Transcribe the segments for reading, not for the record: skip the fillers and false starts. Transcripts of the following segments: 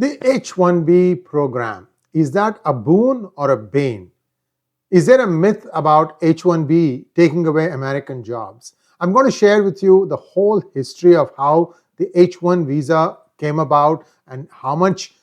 The H1B program, is that a boon or a bane? Is there a myth about H1B taking away American jobs? I'm going to share with you the whole history of how the H1 visa came about and how much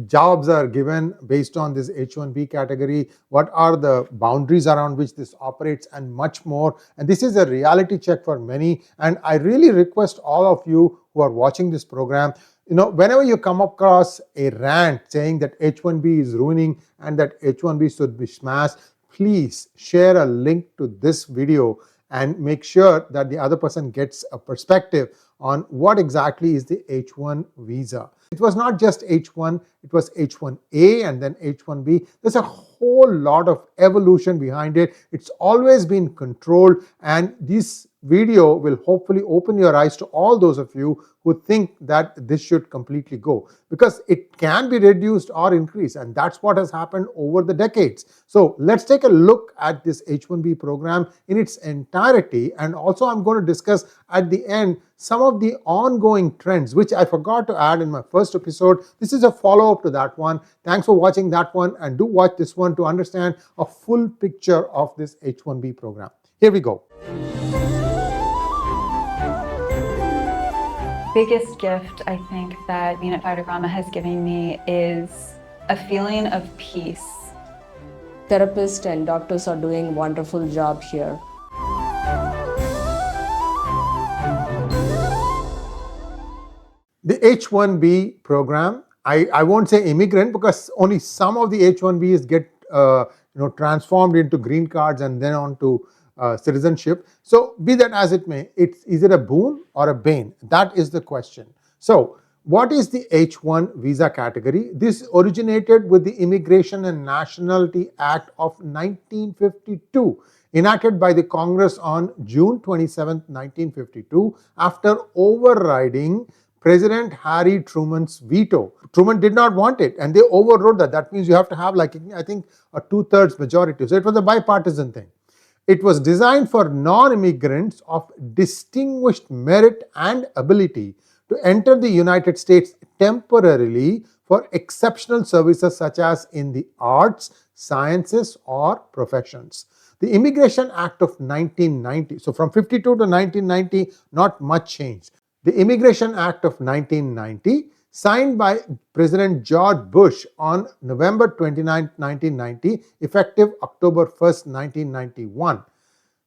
jobs are given based on this H1B category, what are the boundaries around which this operates, and much more. And this is a reality check for many. And I really request all of you who are watching this program, whenever you come across a rant saying that H1B is ruining and that H1B should be smashed, please share a link to this video and make sure that the other person gets a perspective on what exactly is the H1 visa. It was not just H1, it was H1A and then H1B. There's a whole lot of evolution behind it. It's always been controlled, and this video will hopefully open your eyes to all those of you who think that this should completely go, because it can be reduced or increased, and that's what has happened over the decades. So let's take a look at this H1B program in its entirety, and also I'm going to discuss at the end some of the ongoing trends which I forgot to add in my first episode. This is a follow-up to that one. Thanks for watching that one, and do watch this one to understand a full picture of this H1B program. Here we go. Biggest gift I think that being at Vidagrama has given me is a feeling of peace. Therapists and doctors are doing a wonderful job here. The H1B program, I won't say immigrant, because only some of the H1Bs get transformed into green cards and then on to citizenship. So be that as it may, is it a boon or a bane? That is the question. So what is the H1 visa category? This originated with the Immigration and Nationality Act of 1952, enacted by the Congress on June 27, 1952, after overriding President Harry Truman's veto. Truman did not want it, and they overrode that. That means you have to have, I think, a 2/3 majority. So it was a bipartisan thing. It was designed for non-immigrants of distinguished merit and ability to enter the United States temporarily for exceptional services such as in the arts, sciences, or professions. The Immigration Act of 1990, so from 52 to 1990, not much changed. The Immigration Act of 1990, signed by President George Bush on November 29, 1990, effective October 1st, 1991,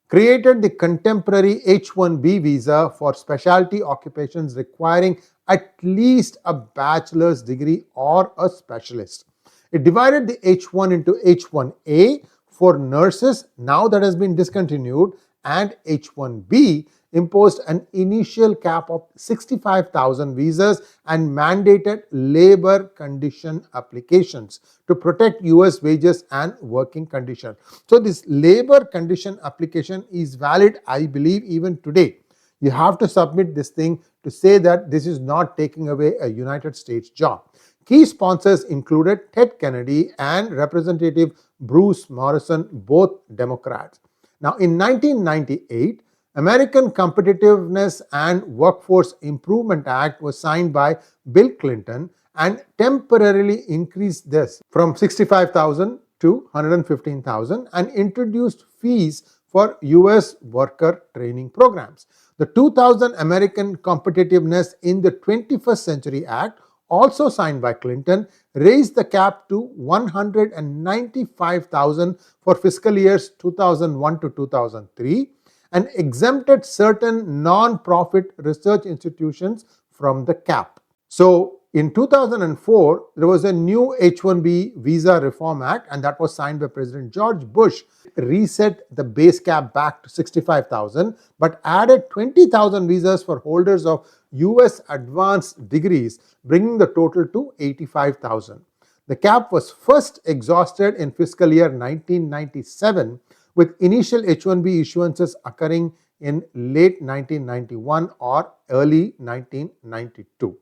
created the contemporary H1B visa for specialty occupations requiring at least a bachelor's degree or a specialist. It divided the H1 into H1A for nurses, now that has been discontinued, and H1B imposed an initial cap of 65,000 visas and mandated labor condition applications to protect US wages and working conditions. So this labor condition application is valid, I believe, even today. You have to submit this thing to say that this is not taking away a United States job. Key sponsors included Ted Kennedy and Representative Bruce Morrison, both Democrats. Now in 1998, American Competitiveness and Workforce Improvement Act was signed by Bill Clinton and temporarily increased this from 65,000 to 115,000 and introduced fees for US worker training programs. The 2000 American Competitiveness in the 21st Century Act, also signed by Clinton, raised the cap to 195,000 for fiscal years 2001 to 2003 and exempted certain non-profit research institutions from the cap. So in 2004, there was a new H1B Visa Reform Act, and that was signed by President George Bush. It reset the base cap back to 65,000, but added 20,000 visas for holders of US advanced degrees, bringing the total to 85,000. The cap was first exhausted in fiscal year 1997, with initial H1B issuances occurring in late 1991 or early 1992.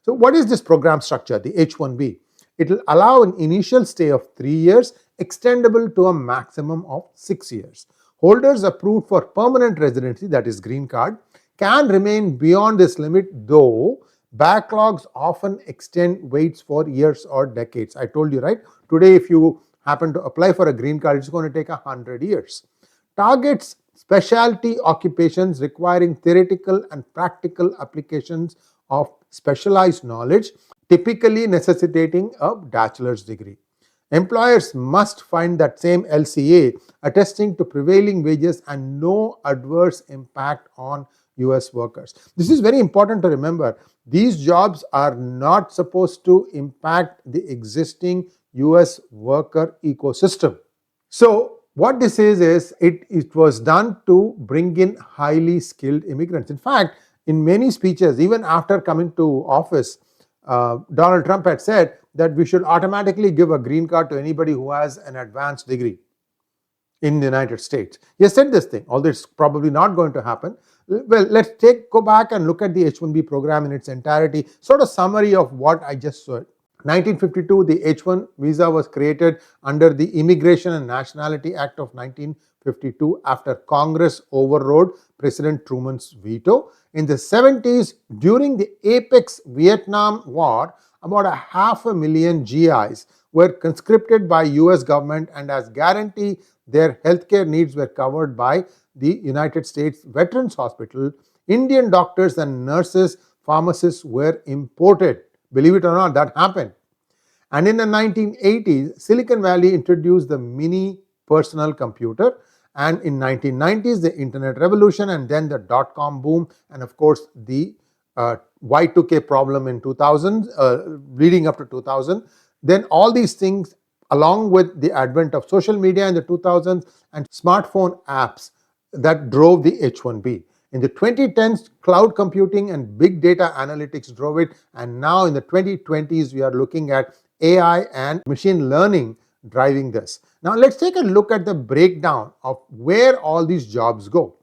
So what is this program structure, the H1B? It will allow an initial stay of 3 years, extendable to a maximum of 6 years. Holders approved for permanent residency, that is green card, can remain beyond this limit, though Backlogs often extend waits for years or decades. I told you, right? Today, if you happen to apply for a green card, it's going to take 100 years. Targets specialty occupations requiring theoretical and practical applications of specialized knowledge, typically necessitating a bachelor's degree. Employers must find that same LCA attesting to prevailing wages and no adverse impact on US workers. This is very important to remember. These jobs are not supposed to impact the existing US worker ecosystem. So, what this is it was done to bring in highly skilled immigrants. In fact, in many speeches, even after coming to office, Donald Trump had said that we should automatically give a green card to anybody who has an advanced degree in the United States. He has said this thing, although it's probably not going to happen. Well, let's go back and look at the H1B program in its entirety, sort of summary of what I just said. 1952, the H1 visa was created under the Immigration and Nationality Act of 1952 after Congress overrode President Truman's veto. In the 70s, during the apex Vietnam War, about 500,000 GIs were conscripted by US government, and as guarantee their healthcare needs were covered by the United States Veterans Hospital, Indian doctors and nurses, pharmacists were imported. Believe it or not, that happened. And in the 1980s, Silicon Valley introduced the mini personal computer. And in 1990s, the internet revolution, and then the dot-com boom, and of course, the Y2K problem in 2000, leading up to 2000. Then all these things, along with the advent of social media in the 2000s and smartphone apps, that drove the H1B. In the 2010s, cloud computing and big data analytics drove it, and now in the 2020s, we are looking at AI and machine learning driving this. Now, let's take a look at the breakdown of where all these jobs go.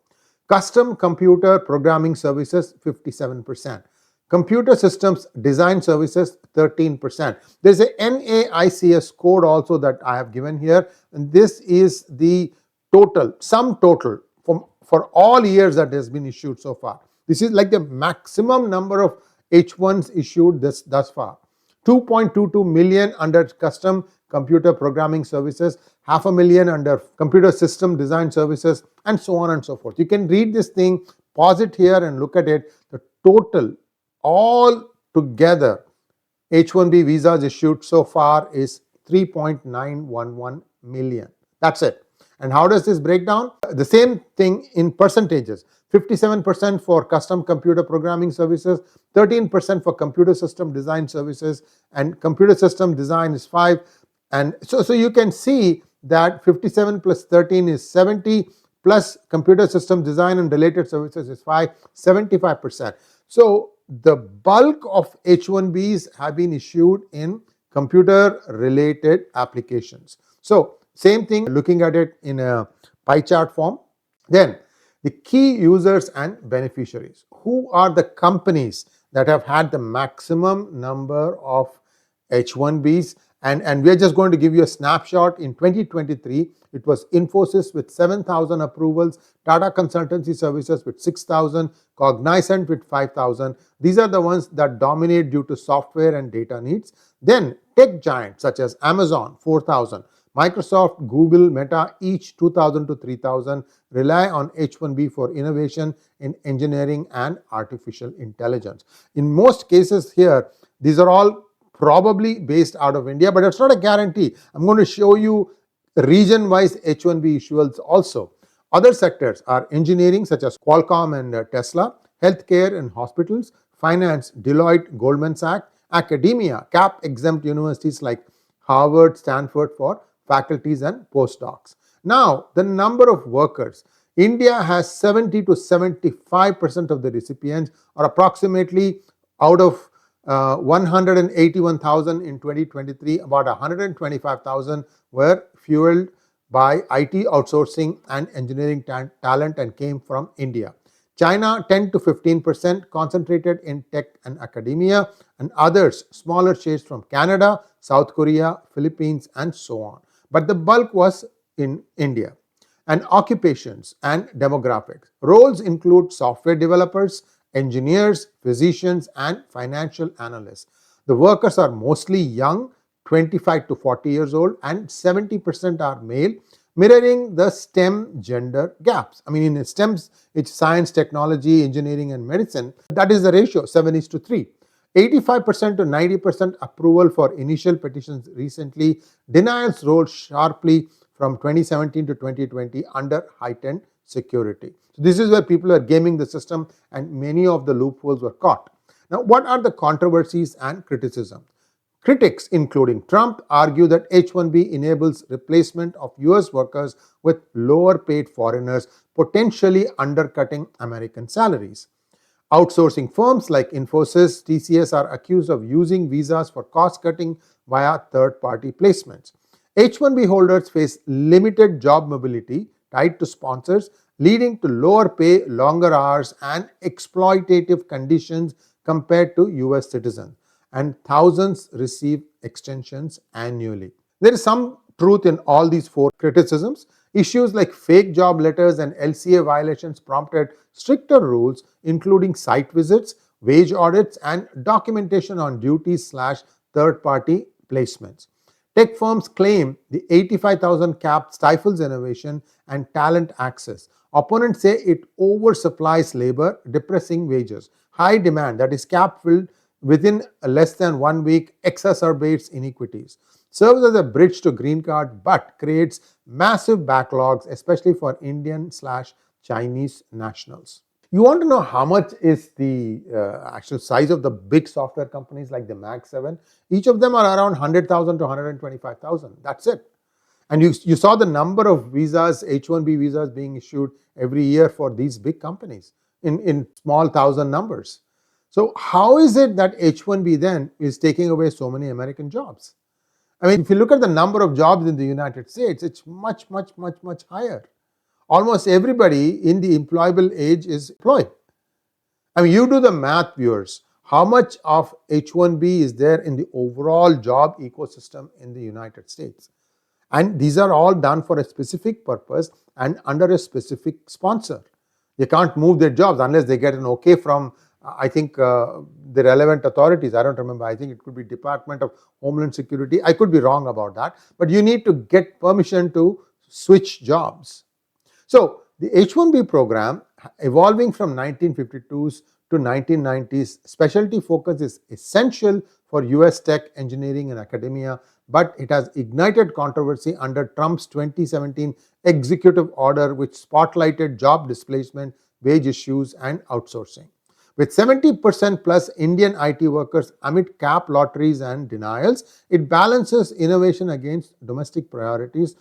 Custom computer programming services, 57%. Computer systems design services, 13%. There's a NAICS code also that I have given here, and this is the sum total for all years that has been issued so far. This is like the maximum number of H1s issued thus far. 2.22 million under custom computer programming services, 500,000 under computer system design services, and so on and so forth. You can read this thing, pause it here and look at it. The total all together H1B visas issued so far is 3.911 million. That's it. And how does this break down? The same thing in percentages. 57% for custom computer programming services, 13% for computer system design services, and computer system design is 5. And so you can see that 57 plus 13 is 70, plus computer system design and related services is 5, 75%. So the bulk of H1Bs have been issued in computer related applications. So same thing, looking at it in a pie chart form. Then the key users and beneficiaries. Who are the companies that have had the maximum number of H1Bs? And we're just going to give you a snapshot. In 2023, it was Infosys with 7,000 approvals, Tata Consultancy Services with 6,000, Cognizant with 5,000. These are the ones that dominate due to software and data needs. Then tech giants such as Amazon, 4,000. Microsoft, Google, Meta, each 2,000 to 3,000 rely on H1B for innovation in engineering and artificial intelligence. In most cases here, these are all probably based out of India, but it's not a guarantee. I'm going to show you region-wise H1B issuers also. Other sectors are engineering such as Qualcomm and Tesla, healthcare and hospitals, finance, Deloitte, Goldman Sachs, academia, CAP-exempt universities like Harvard, Stanford for faculties and postdocs. Now, the number of workers. India has 70 to 75% of the recipients, or approximately out of 181,000 in 2023, about 125,000 were fueled by IT outsourcing and engineering talent and came from India. China, 10 to 15% concentrated in tech and academia, and others, smaller shades from Canada, South Korea, Philippines, and so on. But the bulk was in India. And occupations and demographics. Roles include software developers engineers, physicians, and financial analysts. The workers are mostly young, 25 to 40 years old, and 70% are male, mirroring the STEM gender gaps. I mean, in STEMs, it's science, technology, engineering, and medicine. That is the ratio, 7:3. 85% to 90% approval for initial petitions recently. Denials rose sharply from 2017 to 2020 under heightened security. So this is where people are gaming the system, and many of the loopholes were caught. Now, what are the controversies and criticism? Critics, including Trump, argue that H1B enables replacement of US workers with lower paid foreigners, potentially undercutting American salaries. Outsourcing firms like Infosys, TCS are accused of using visas for cost cutting via third party placements. H1B holders face limited job mobility tied to sponsors, leading to lower pay, longer hours, and exploitative conditions compared to US citizens. And thousands receive extensions annually. There is some truth in all these four criticisms. Issues like fake job letters and LCA violations prompted stricter rules, including site visits, wage audits, and documentation on duties/, third-party placements. Tech firms claim the 85,000 cap stifles innovation and talent access. Opponents say it oversupplies labor, depressing wages. High demand, that is cap filled within less than 1 week, exacerbates inequities. Serves as a bridge to green card but creates massive backlogs, especially for Indian/, Chinese nationals. You want to know how much is the actual size of the big software companies like the Mag 7? Each of them are around 100,000 to 125,000. That's it. And you saw the number of visas, H1B visas being issued every year for these big companies in small thousand numbers. So how is it that H1B then is taking away so many American jobs? I mean, if you look at the number of jobs in the United States, it's much, much, much, much higher. Almost everybody in the employable age is employed. I mean, you do the math, viewers. How much of H1B is there in the overall job ecosystem in the United States? And these are all done for a specific purpose and under a specific sponsor. They can't move their jobs unless they get an okay from, I think, the relevant authorities. I don't remember. I think it could be Department of Homeland Security. I could be wrong about that. But you need to get permission to switch jobs. So the H1B program, evolving from 1952s to 1990s, specialty focus is essential for US tech, engineering, and academia, but it has ignited controversy under Trump's 2017 executive order, which spotlighted job displacement, wage issues, and outsourcing. With 70% plus Indian IT workers amid cap lotteries and denials, it balances innovation against domestic priorities.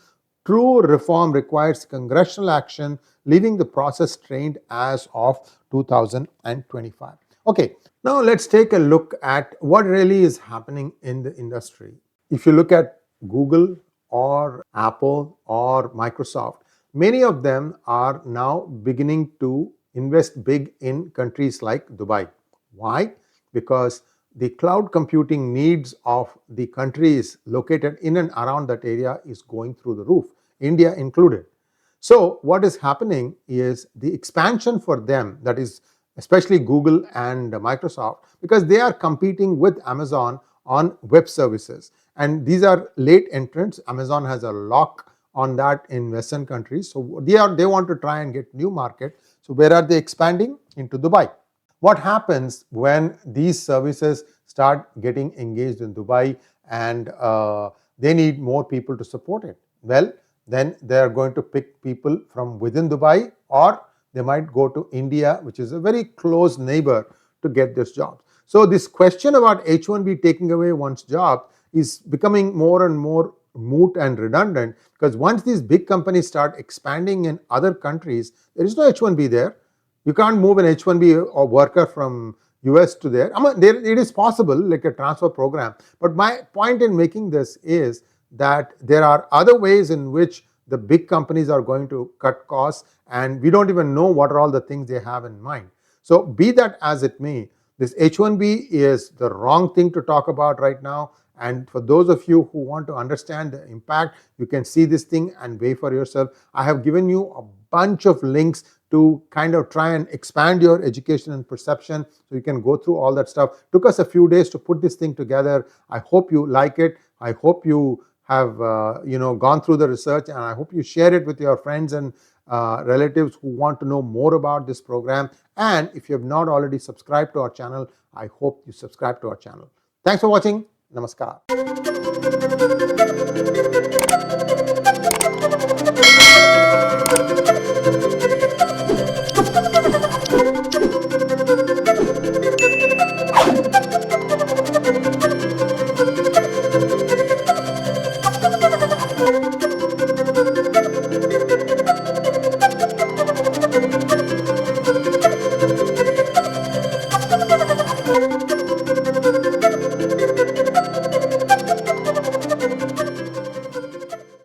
True reform requires congressional action, leaving the process strained as of 2025. Okay, now let's take a look at what really is happening in the industry. If you look at Google or Apple or Microsoft, many of them are now beginning to invest big in countries like Dubai. Why? Because the cloud computing needs of the countries located in and around that area is going through the roof, India included. So what is happening is the expansion for them, that is especially Google and Microsoft, because they are competing with Amazon on web services. And these are late entrants. Amazon has a lock on that in Western countries. So they want to try and get new market. So where are they expanding? Into Dubai. What happens when these services start getting engaged in Dubai and they need more people to support it? Well, then they are going to pick people from within Dubai, or they might go to India, which is a very close neighbor, to get this job. So this question about H1B taking away one's job is becoming more and more moot and redundant, because once these big companies start expanding in other countries, there is no H1B there. You can't move an H1B or worker from US to there. It is possible, like a transfer program. But my point in making this is that there are other ways in which the big companies are going to cut costs, and we don't even know what are all the things they have in mind. So be that as it may, this H1B is the wrong thing to talk about right now. And for those of you who want to understand the impact, you can see this thing and weigh for yourself. I have given you a bunch of links to kind of try and expand your education and perception so you can go through all that stuff. Took us a few days to put this thing together. I hope you like it. I hope you have gone through the research, and I hope you share it with your friends and relatives who want to know more about this program. And if you have not already subscribed to our channel, I hope you subscribe to our channel. Thanks for watching. Namaskar.